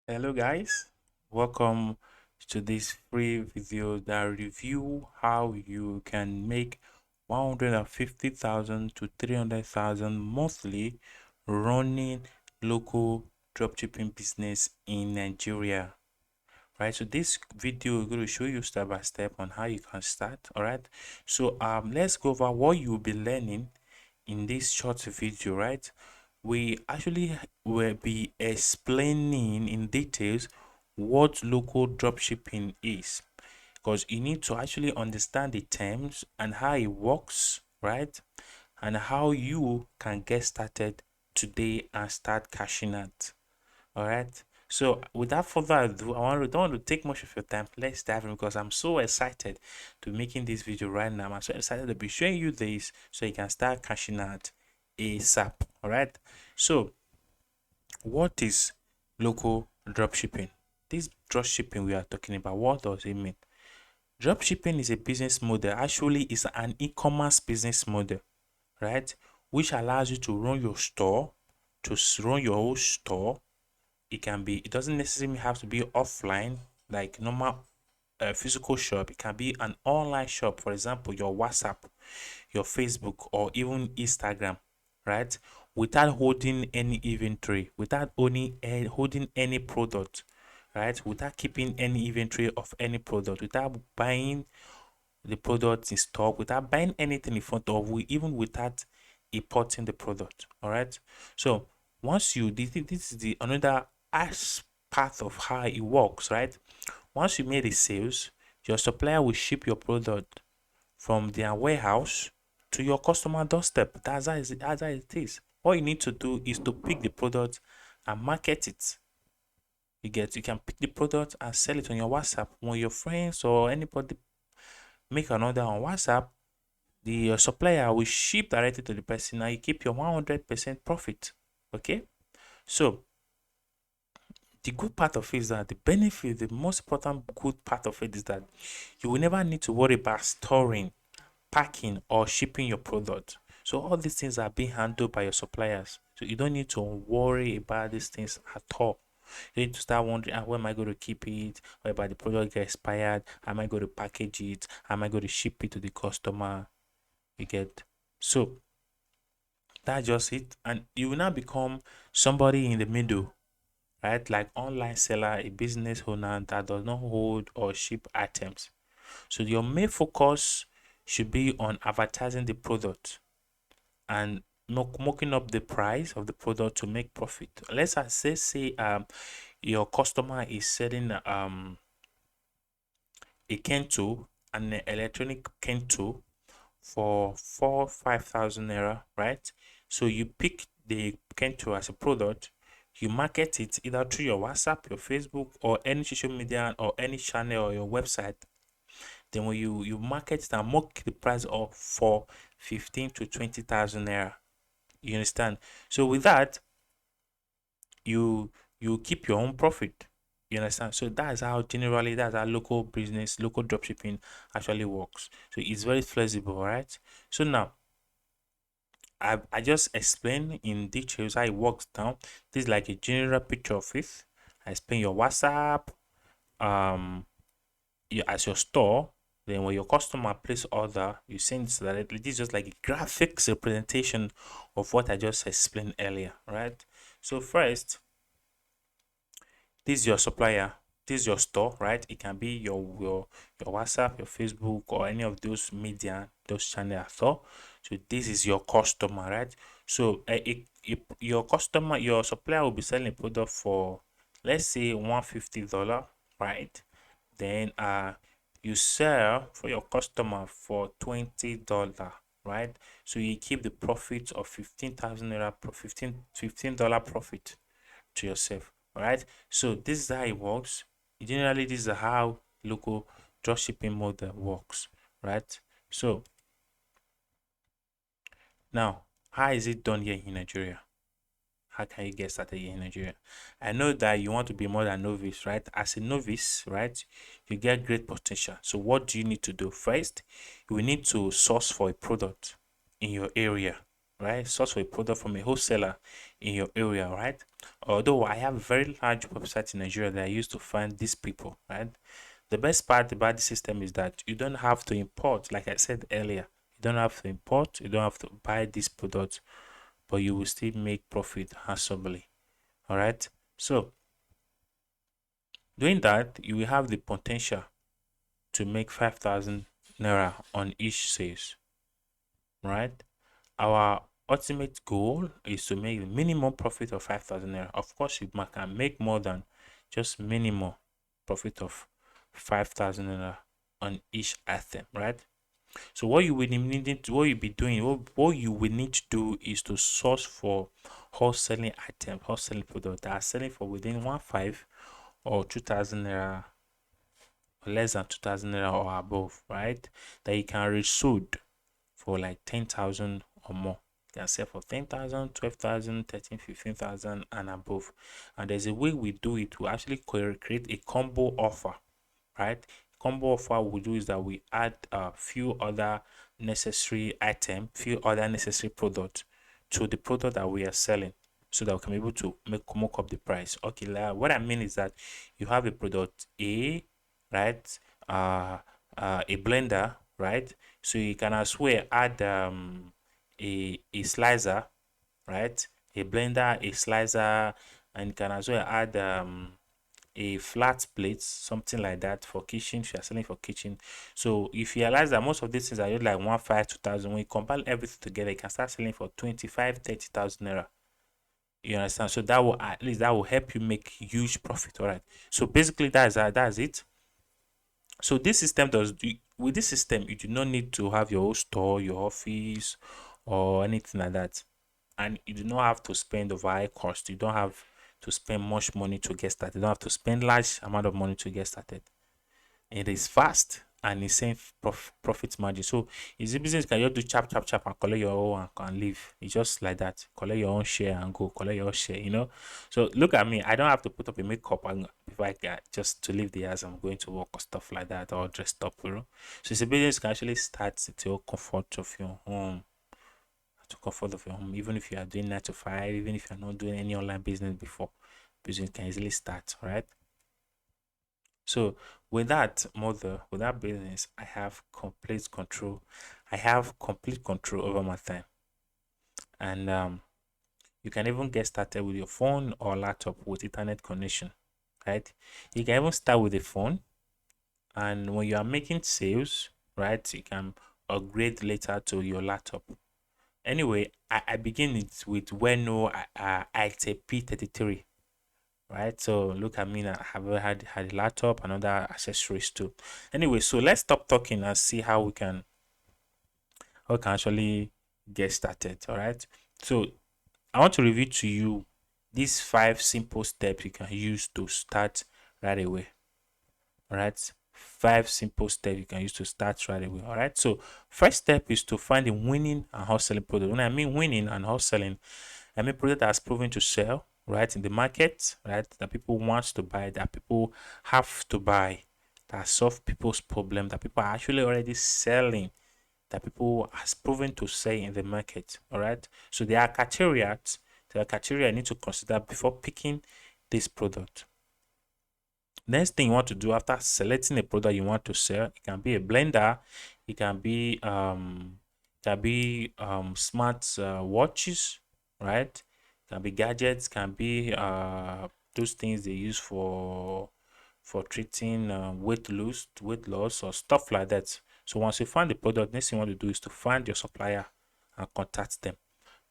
Hello guys, welcome to this free video that review how you can make 150,000 to 300,000 monthly running local dropshipping business in Nigeria. Right, so this video is going to show you step by step on how you can start. All right, so let's go over what you'll be learning in this short video. Right, we actually will be explaining in details what local dropshipping is, because you need to actually understand the terms and how it works, right, and how you can get started today and start cashing out. All right. So without further ado, don't want to take much of your time. Let's dive in because I'm so excited to making this video right now. I'm so excited to be showing you this so you can start cashing out ASAP. All right. So what is local dropshipping? This dropshipping we are talking about, what does it mean? Dropshipping is a business model. Actually, it's an e-commerce business model, right? Which allows you to run your store, run your whole store. It doesn't necessarily have to be offline like normal physical shop. It can be an online shop, for example your WhatsApp, your Facebook, or even Instagram, right? Without holding any inventory, without holding any product, right? Without keeping any inventory of any product, without buying the product in stock, without buying anything in front of, even without importing the product. All right. So once you this is the another as part of how it works, right? Once you made the sales, your supplier will ship your product from their warehouse to your customer doorstep. That's how it is. All you need to do is to pick the product and market it. You can pick the product and sell it on your WhatsApp. When your friends or anybody make an order on WhatsApp, the supplier will ship directly to the person and you keep your 100% profit. Okay. So the good part of it is that the most important good part of it is that you will never need to worry about storing, packing, or shipping your product. So all these things are being handled by your suppliers. So you don't need to worry about these things at all. You need to start wondering, where am I going to keep it? Or about the product get expired? How am I going to package it? How am I going to ship it to the customer? You get. So that's just it. And you will now become somebody in the middle, right? Like online seller, a business owner that does not hold or ship items. So your main focus should be on advertising the product and mocking up the price of the product to make profit. Let's say your customer is selling a Kento, an electronic Kento for 5,000 naira, right? So you pick the Kento as a product, you market it either through your WhatsApp, your Facebook, or any social media or any channel or your website. Then when you market it and mock the price up for 15 to 20,000 naira. You understand? So with that, you keep your own profit. You understand? So that's how local business, local dropshipping actually works. So it's very flexible, right? So now I just explained in details how it works down. This is like a general picture of it. I explain your WhatsApp, um, as your store. Then when your customer place order, you send it directly. This is just like a graphics representation of what I just explained earlier, right? So first, this is your supplier. This is your store, right? It can be your WhatsApp, your Facebook, or any of those media, those channels. So this is your customer, right? So your customer, your supplier will be selling a product for, let's say, $150, right? Then you sell for your customer for $20, right? So you keep the profit of 15,000 naira, $15 profit to yourself. All right. So this is how it works. Generally, this is how local dropshipping model works, right? So now, how is it done here in Nigeria? How can you get started here in Nigeria? I know that you want to be more than novice, right? As a novice, right, you get great potential. So what do you need to do? First, you will need to source for a product in your area. right? Source for a product from a wholesaler in your area, right? Although I have very large websites in Nigeria that I use to find these people, right? The best part about the system is that you don't have to import, like I said earlier. You don't have to import, you don't have to buy these products, but you will still make profit handsomely. All right. So doing that, you will have the potential to make 5,000 naira on each sales, right? Our ultimate goal is to make the minimum profit of 5,000 naira. Of course, you can make more than just minimum profit of 5,000 naira on each item, right? So what you will need to, what you be doing, what you will need to do is to source for wholesaling items, wholesaling products that are selling for within 1,500 or 2,000 naira, or less than 2,000 naira or above, right? That you can resold for like 10,000 or more. You can sell for 10,000, 12,000, 13, 15,000 and above. And there's a way we do it. We actually create a combo offer, right? Combo offer we do is that we add a few other necessary item, few other necessary products to the product that we are selling, so that we can be able to mock up the price. Okay, like, what I mean is that you have a product A, right? A blender, right? So you can as well add a slicer, right? A blender, a slicer, and you can as well add a flat plate, something like that for kitchen. If you are selling for kitchen, so if you realize that most of these things are just like 1,500, 2,000, when you compile everything together, you can start selling for 25, 30,000 naira. You understand? So that will, at least that will help you make huge profit. All right. So basically, that's it. So this system with this system, you do not need to have your own store, your office, or anything like that, and you do not have to spend over high cost. You don't have to spend much money to get started. You don't have to spend large amount of money to get started. It is fast and it's same profit margin. So it's a business can just do chap chap chap and collect your own and leave. It's just like that. Collect your own share and go. Collect your own share. So look at me. I don't have to put up a makeup and before I get just to leave the house. I'm going to work or stuff like that or dressed up. So it's a business you can actually start at your comfort of your home. At the comfort of your home, even if you are doing 9 to 5, even if you're not doing any online business before, business can easily start, right? So with that business, I have complete control. I have complete control over my time. And you can even get started with your phone or laptop with internet connection, right? You can even start with the phone, and when you are making sales, right, you can upgrade later to your laptop. Anyway, I begin it with Weno IP33, right? So look at me now. I have had a laptop and other accessories too. Anyway, so let's stop talking and see how we can actually get started. All right. So I want to review to you these 5 simple steps you can use to start right away. All right. 5 simple steps you can use to start right away. All right. So first step is to find a winning and hot-selling product. When I mean winning and hot-selling, I mean product that's proven to sell, right, in the market, right, that people want to buy, that people have to buy, that solve people's problem, that people are actually already selling, that people has proven to sell in the market. All right. So there are criteria I need to consider before picking this product. Next thing you want to do after selecting a product you want to sell, it can be a blender, it can be smart watches, right? It can be gadgets, can be those things they use for treating weight loss or stuff like that. So once you find the product, next thing you want to do is to find your supplier and contact them.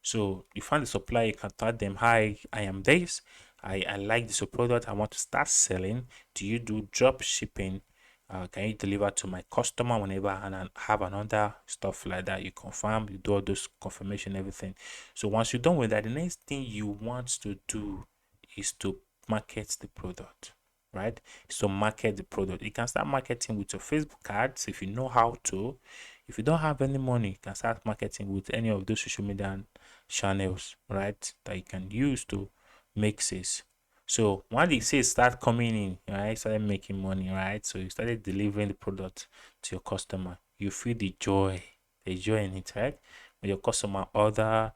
So you find the supplier, you can tell them, hi, I am this. I like this product. I want to start selling. Do you do drop shipping? Can you deliver to my customer whenever and I have another stuff like that? You confirm, you do all those confirmation, everything. So once you're done with that, the next thing you want to do is to market the product, right? So market the product. You can start marketing with your Facebook ads if you know how to. If you don't have any money, you can start marketing with any of those social media channels, right? That you can use to make sales. So when the sales start coming in, right, started making money, right? So you started delivering the product to your customer. You feel the joy in it, right? when your customer order,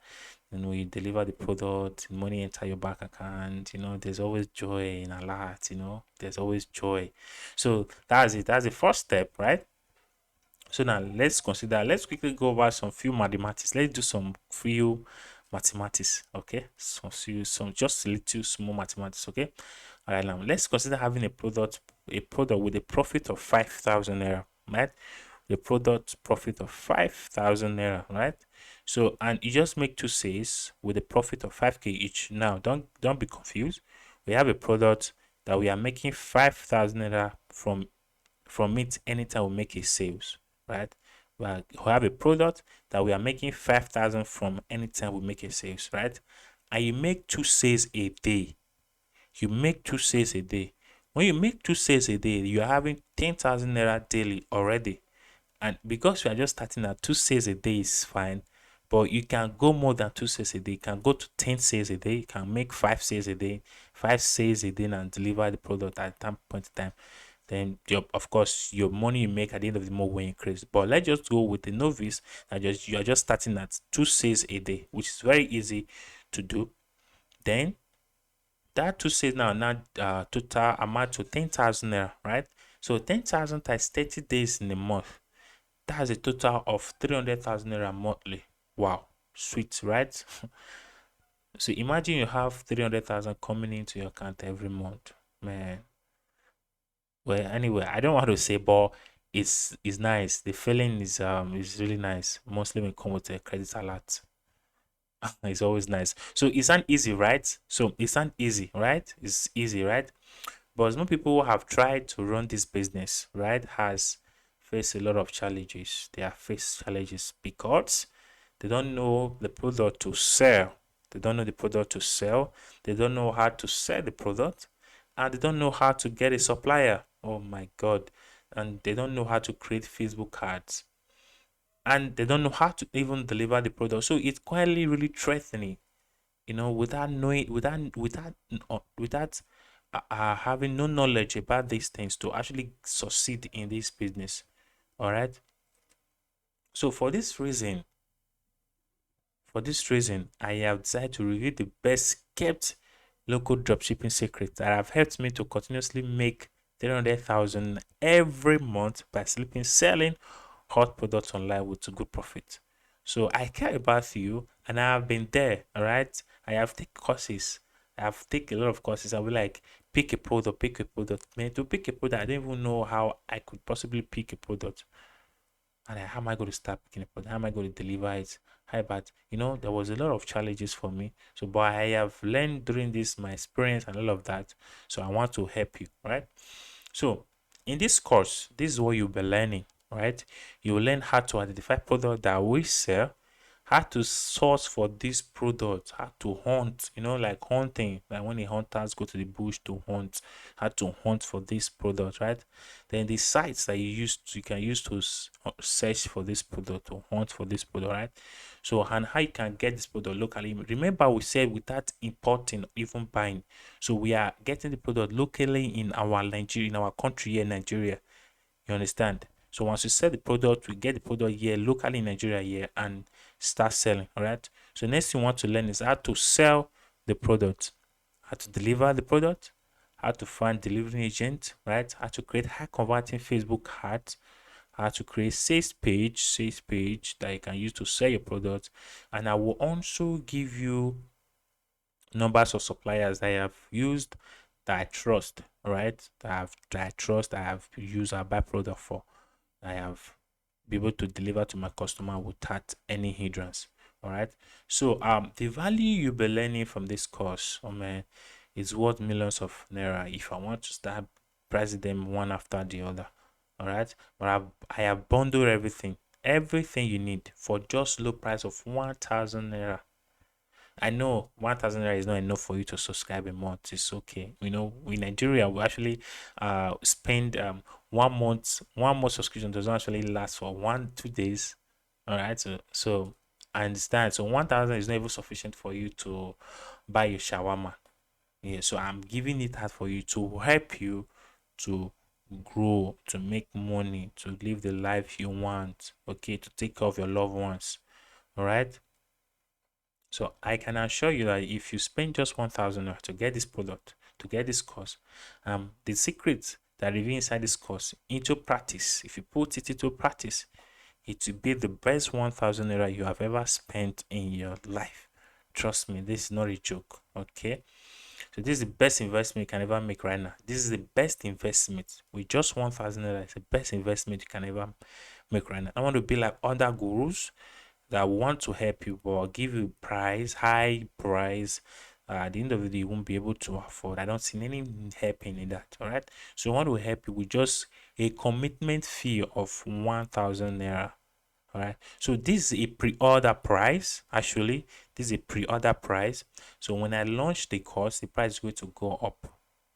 you deliver the product, money enter your bank account, there's always joy in a lot, there's always joy. So that's it. That's the first step, right? So now let's quickly go over some few mathematics. Let's do some few mathematics, okay? Some just a little small mathematics, okay? All right, now let's consider having a product with a profit of 5,000 naira, right? The product profit of 5,000 naira, right? So, and you just make two sales with a profit of 5k each. Now, don't be confused. We have a product that we are making 5,000 naira from it anytime we make a sales, right? We have a product that we are making 5,000 from anytime we make a sales, right? And you make two sales a day. You make two sales a day. When you make two sales a day, you are having 10,000 naira daily already. And because you are just starting at two sales a day is fine, but you can go more than two sales a day. You can go to 10 sales a day. You can make five sales a day, 5 sales a day, and deliver the product at that point in time. Then, of course, your money you make at the end of the month will increase. But let's just go with the novice that you are just starting at two sales a day, which is very easy to do. Then that two sales now total amount to 10,000 naira, right? So 10,000 times 30 days in a month, that's a total of 300,000 naira monthly. Wow, sweet, right? So imagine you have 300,000 coming into your account every month, man. Well, anyway, I don't want to say, but it's nice. The feeling is really nice. Mostly when it comes with a credit alert. It's always nice. So it's not easy, right? So it's not easy, right? It's easy, right? But some people who have tried to run this business, right, has faced a lot of challenges. They have faced challenges because they don't know the product to sell. They don't know the product to sell. They don't know how to sell the product. And they don't know how to get a supplier. Oh my God. And they don't know how to create Facebook cards. And they don't know how to even deliver the product. So it's quietly really threatening, without knowing, without having no knowledge about these things to actually succeed in this business. All right. So for this reason, I have decided to review the best kept local dropshipping secrets that have helped me to continuously make 300,000 every month by selling hot products online with good profit. So I care about you and I have been there, all right? I have taken courses. I have taken a lot of courses. I will like pick a product. Man, to pick a product, I don't even know how I could possibly pick a product. And how am I going to start picking a product? How am I going to deliver it? How about, there was a lot of challenges for me. So, but I have learned during this, my experience and all of that. So I want to help you, right? So in this course, this is what you'll be learning, right? You will learn how to identify products that we sell, how to source for this product, how to hunt, like hunting, like when the hunters go to the bush to hunt, how to hunt for this product, right? Then the sites that you can use to search for this product, to hunt for this product, right? So, and how you can get this product locally. Remember, we said without importing, even buying. So we are getting the product locally in our Nigeria, in our country here, Nigeria. You understand? So once you sell the product, we get the product here locally in Nigeria here and start selling. All right. So next thing you want to learn is how to sell the product, how to deliver the product, how to find delivery agent, right? How to create high converting Facebook ads, how to create sales page that you can use to sell your product. And I will also give you numbers of suppliers that I have used that I trust, right? That I have used our buy product for. I have be able to deliver to my customer without any hindrance. All right. So the value you'll be learning from this course, oh man, is worth millions of naira if I want to start pricing them one after the other. All right. But I have bundled everything you need for just low price of 1,000 naira. I know 1,000 naira is not enough for you to subscribe a month. It's okay. In Nigeria, we actually spend 1 month subscription doesn't actually last for 2 days. All right. So I understand. So 1,000 is not even sufficient for you to buy your shawarma. Yeah. So I'm giving it out for you to help you to grow, to make money, to live the life you want. Okay. To take care of your loved ones. All right. So I can assure you that if you spend just 1,000 naira to get this product, to get this course, the secrets that reveal inside this course into practice, if you put it into practice, it will be the best 1,000 naira you have ever spent in your life. Trust me, this is not a joke. Okay. So this is the best investment you can ever make right now. This is the best investment with just 1,000 naira. It's the best investment you can ever make right now. I want to be like other gurus that want to help you but give you price, high price. At the end of the day, you won't be able to afford. I don't see any helping in that. All right. So I want to help you with just a commitment fee of 1,000 naira. All right. So this is a pre-order price. Actually, this is a pre-order price. So when I launch the course, the price is going to go up.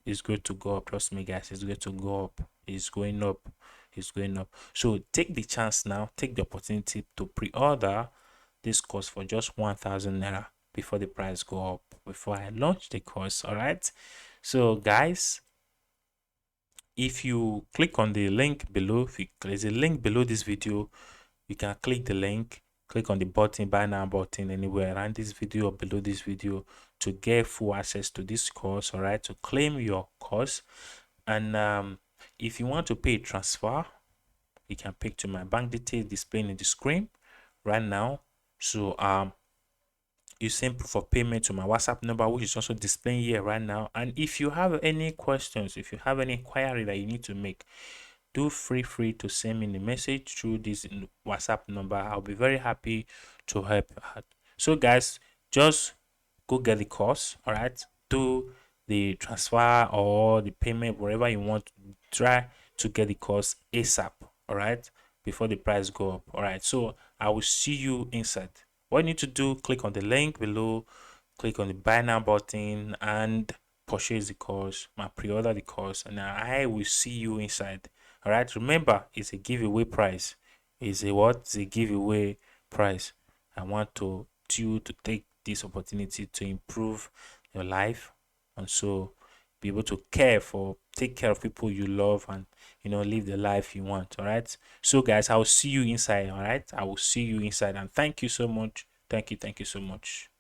It's going to go up. Trust me, guys. It's going to go up. It's going up. It's going up. So take the chance now. Take the opportunity to pre-order this course for just 1,000 naira before the price go up. Before I launch the course. All right. So guys, if you click on the link below, there's a link below this video, you can click the link, click on the button, buy now button anywhere around this video or below this video to get full access to this course. All right, to claim your course. And if you want to pay transfer, you can pick to my bank details displaying in the screen right now. So you send proof of payment to my WhatsApp number, which is also displaying here right now. And if you have any questions, if you have any query that you need to make, do free to send me the message through this WhatsApp number. I'll be very happy to help out. So guys, just go get the course. All right, do the transfer or the payment wherever you want. Try to get the course ASAP. All right, before the price go up. All right, so I will see you inside. What you need to do, click on the link below, click on the buy now button and purchase the course, pre-order the course, and I will see you inside. All right, remember, it's a giveaway price. It's a what? It's a giveaway price. I want you to take this opportunity to improve your life and so be able to take care of people you love and live the life you want. All right. So guys, I will see you inside. All right. I will see you inside and thank you so much. Thank you so much.